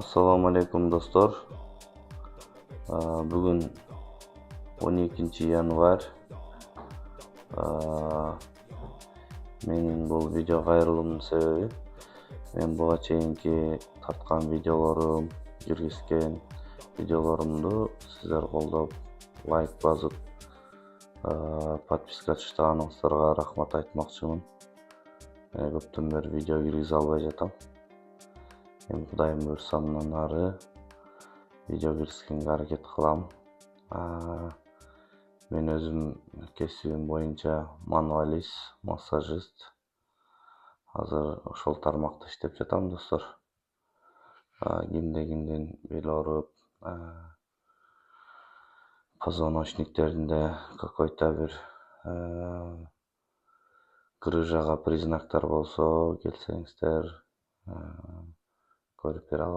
Assalamu alaikum dostlar. Bugün 12 yanvar. Menin бұл видео кайрылуумдун себеби мен буга чейинки тарткан видеолорум, жүргүзгөн видеолорумду сиздер колдоп, лайк басып, подписка таштаганыңыздарга рахмат айтмакчымын. Көптөн бери видео киргизе албай жатам. Эми Кудайым буйрса андан ары видео киргизгенге аракет кылам. Мен өзүм кесибим боюнча мануалист, массажист. Азыр ошол тармакта иштеп жатам достор. Кимден бели ооруп, позвоночниктеринде какой-то бир грыжага признактар болсо келсеңиздер көрүп бере алам.